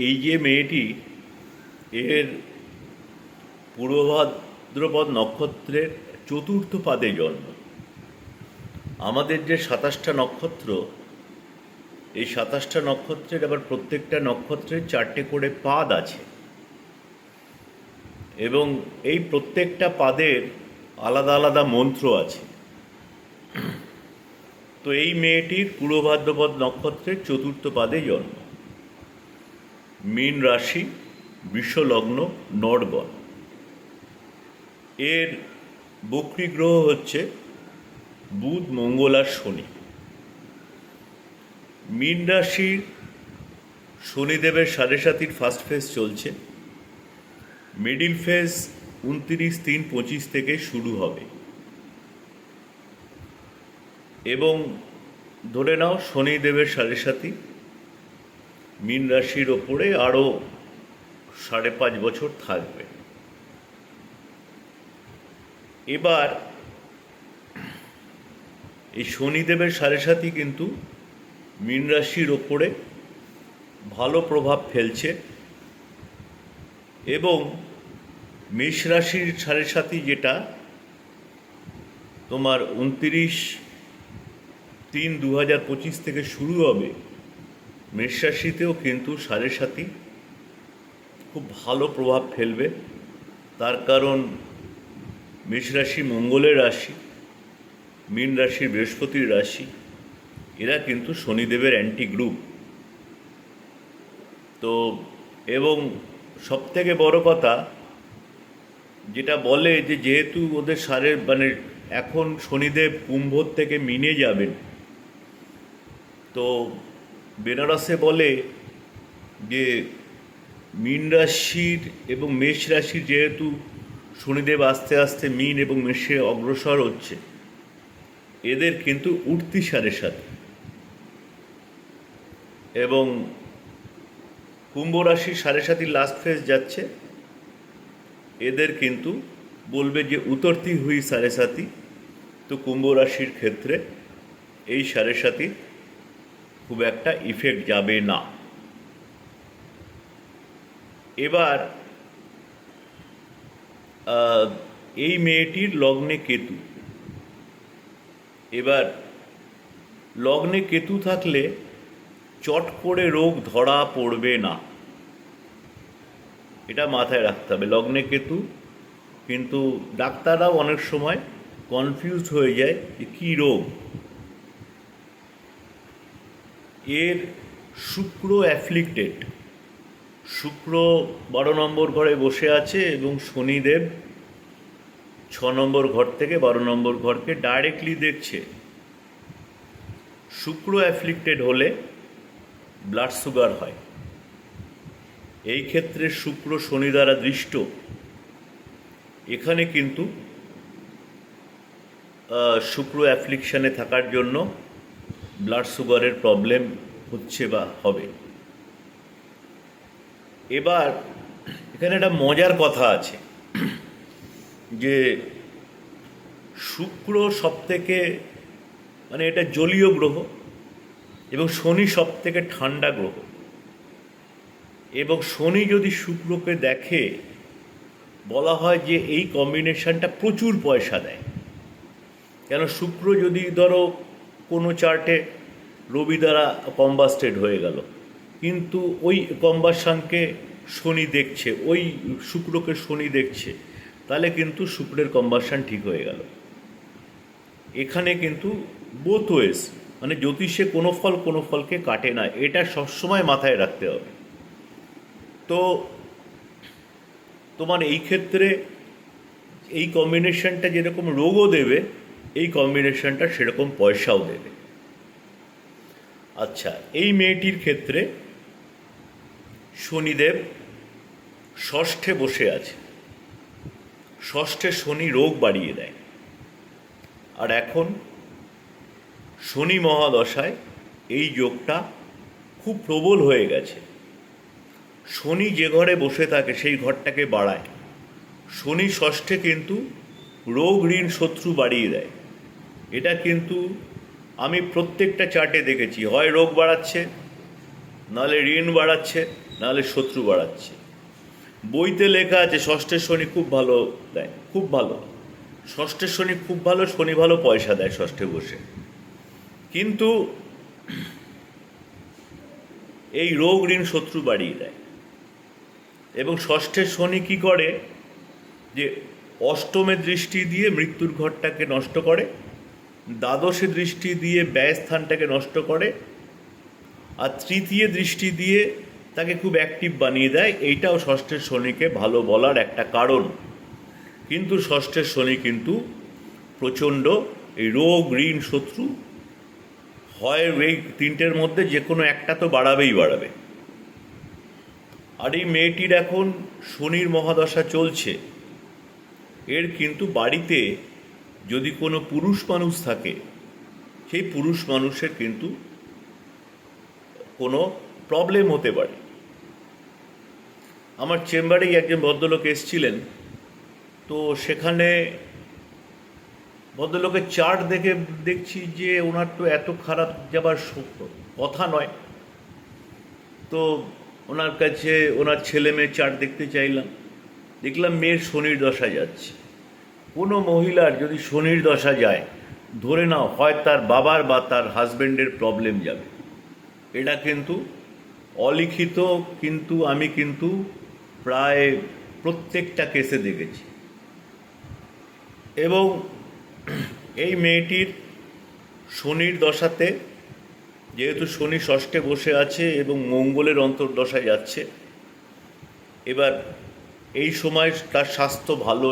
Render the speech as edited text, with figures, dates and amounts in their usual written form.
এই যে মেয়েটি, এর পূর্ব ভাদ্রপদ নক্ষত্রের চতুর্থ পাদে জন্ম। আমাদের যে 27টা নক্ষত্র, এই 27টা নক্ষত্রের আবার প্রত্যেকটা নক্ষত্রের 4টে করে পাদ আছে, এবং এই প্রত্যেকটা পাদের আলাদা আলাদা মন্ত্র আছে। তো এই মেয়েটির পূর্ব ভাদ্রপদ নক্ষত্রের চতুর্থ পাদে জন্ম, মীন রাশি, বৃষ লগ্ন, নড়বর। এর বক্রী গ্রহ হচ্ছে বুধ, মঙ্গল আর শনি। মীন রাশির শনিদেবের সাড়ে 7 ফার্স্ট ফেজ চলছে, মিডিল ফেজ 29/3/25 থেকে শুরু হবে, এবং ধরে নাও শনিদেবের 7.5 মীন রাশির ওপরে আরও 5.5 বছর থাকবে। এবার এই শনিদেবের 7.5 কিন্তু মীন রাশির ওপরে ভালো প্রভাব ফেলছে, এবং মেষ রাশির 7.5 যেটা তোমার 29/3/2025 থেকে শুরু হবে, মেষ রাশিতেও কিন্তু 7.5 খুব ভালো প্রভাব ফেলবে। তার কারণ মেষ রাশি মঙ্গলের রাশি, মীন রাশির বৃহস্পতির রাশি, এরা কিন্তু শনিদেবের অ্যান্টি গ্রুপ। তো এবং সবথেকে বড় কথা যেটা বলে যে যেহেতু ওদের মানে এখন শনিদেব কুম্ভ থেকে মিনে যাবেন, তো বেনারসে বলে যে মীন রাশির এবং মেষ রাশির যেহেতু শনিদেব আস্তে আস্তে মীন এবং মেষে অগ্রসর হচ্ছে, এদের কিন্তু উঠতি 7.5, এবং কুম্ভ রাশির 7.5 লাস্ট ফেজ যাচ্ছে, এদের কিন্তু বলবে যে উতরতি হুই 7.5। তো কুম্ভ রাশির ক্ষেত্রে এই 7.5 খুব একটা ইফেক্ট যাবে না। এবার এই মেয়েটির লগ্নে কেতু। এবার লগ্নে কেতু থাকলে চট করে রোগ ধরা পড়বে না, এটা মাথায় রাখতে হবে। লগ্নে কেতু কিন্তু ডাক্তাররাও অনেক সময় কনফিউজড হয়ে যায় যে কী রোগ। এর শুক্র অ্যাফ্লিক্টেড, শুক্র 12 নম্বর ঘরে বসে আছে, এবং শনিদেব 6 নম্বর ঘর থেকে 12 নম্বর ঘরকে ডাইরেক্টলি দেখছে। শুক্র অ্যাফ্লিক্টেড হলে ব্লাড সুগার হয়। এই ক্ষেত্রে শুক্র শনি দ্বারা দৃষ্ট, এখানে কিন্তু শুক্র অ্যাফ্লিকশানে থাকার জন্য ব্লাড সুগারের প্রবলেম হচ্ছে বা হবে। এবার এখানে একটা মজার কথা আছে যে শুক্র সবথেকে মানে এটা জলীয় গ্রহ, এবং শনি সবথেকে ঠান্ডা গ্রহ, এবং শনি যদি শুক্রকে দেখে, বলা হয় যে এই কম্বিনেশনটা প্রচুর পয়সা দেয়। কেন, শুক্র যদি ধরো কোনো চার্টে রবি দ্বারা কম্বাস্টেড হয়ে গেল, কিন্তু ওই কম্বাসনকে শনি দেখছে, ওই শুক্রকে শনি দেখছে, তাহলে কিন্তু শুক্রের কম্বাসন ঠিক হয়ে গেল। এখানে কিন্তু বোথ ওয়েজ, মানে জ্যোতিষে কোনো ফল কোনো ফলকে কাটে না, এটা সবসময় মাথায় রাখতে হবে। তো তোমার এই ক্ষেত্রে এই কম্বিনেশনটা যেরকম রোগও দেবে, এই কম্বিনেশনটা সেরকম পয়সাও দেবে। আচ্ছা, এই মেয়েটির ক্ষেত্রে শনিদেব ষষ্ঠে বসে আছে, ষষ্ঠে শনি রোগ বাড়িয়ে দেয়। আর এখন শনি মহাদশায় এই যোগটা খুব প্রবল হয়ে গেছে। শনি যে ঘরে বসে থাকে সেই ঘরটাকে বাড়ায়। শনি ষষ্ঠে কিন্তু রোগ ঋণ শত্রু বাড়িয়ে দেয়। এটা কিন্তু আমি প্রত্যেকটা চার্টে দেখেছি, হয় রোগ বাড়াচ্ছে, নাহলে ঋণ বাড়াচ্ছে, নাহলে শত্রু বাড়াচ্ছে। বইতে লেখা আছে ষষ্ঠের শনি খুব ভালো দেয়, খুব ভালো। ষষ্ঠের শনি খুব ভালো, শনি ভালো পয়সা দেয় ষষ্ঠে বসে। কিন্তু এই রোগ ঋণ শত্রু বাড়িয়ে দেয়। এবং ষষ্ঠের শনি কি করে, যে অষ্টমে দৃষ্টি দিয়ে মৃত্যুর ঘরটাকে নষ্ট করে, দ্বাদশে দৃষ্টি দিয়ে ব্যয়স্থানটাকে নষ্ট করে, আর তৃতীয় দৃষ্টি দিয়ে তাকে খুব অ্যাক্টিভ বানিয়ে দেয়। এইটাও ষষ্ঠের শনিকে ভালো বলার একটা কারণ। কিন্তু ষষ্ঠের শনি কিন্তু প্রচণ্ড এই রোগ ঋণ শত্রু হয়, এই তিনটের মধ্যে যে কোনো একটা তো বাড়াবেই বাড়াবে। আর এই মেয়েটির এখন শনির মহাদশা চলছে। এর কিন্তু বাড়িতে যদি কোনো পুরুষ মানুষ থাকে, সেই পুরুষ মানুষের কিন্তু কোনো প্রবলেম হতে পারে। আমার চেম্বারেই একজন ভদ্রলোক এসেছিলেন, তো সেখানে ভদ্রলোকের চার্ট দেখছি যে ওনার তো এত খারাপ যাবার কথা নয়। তো ওনার কাছে ওনার ছেলে মেয়ে চার্ট দেখতে চাইলাম, দেখলাম মেয়ের শনির দশা যাচ্ছে। কোনো মহিলার যদি শনির দশা যায়, ধরে নাও হয় তার বাবার বা তার হাজব্যান্ডের প্রবলেম যাবে। এটা কিন্তু অলিখিত, কিন্তু আমি কিন্তু প্রায় প্রত্যেকটা কেসে দেখেছি। এবং এই মেয়েটির শনির দশাতে, যেহেতু শনি ষষ্ঠে বসে আছে এবং মঙ্গলের অন্তর্দশায় যাচ্ছে, এবার এই সময় তার স্বাস্থ্য ভালো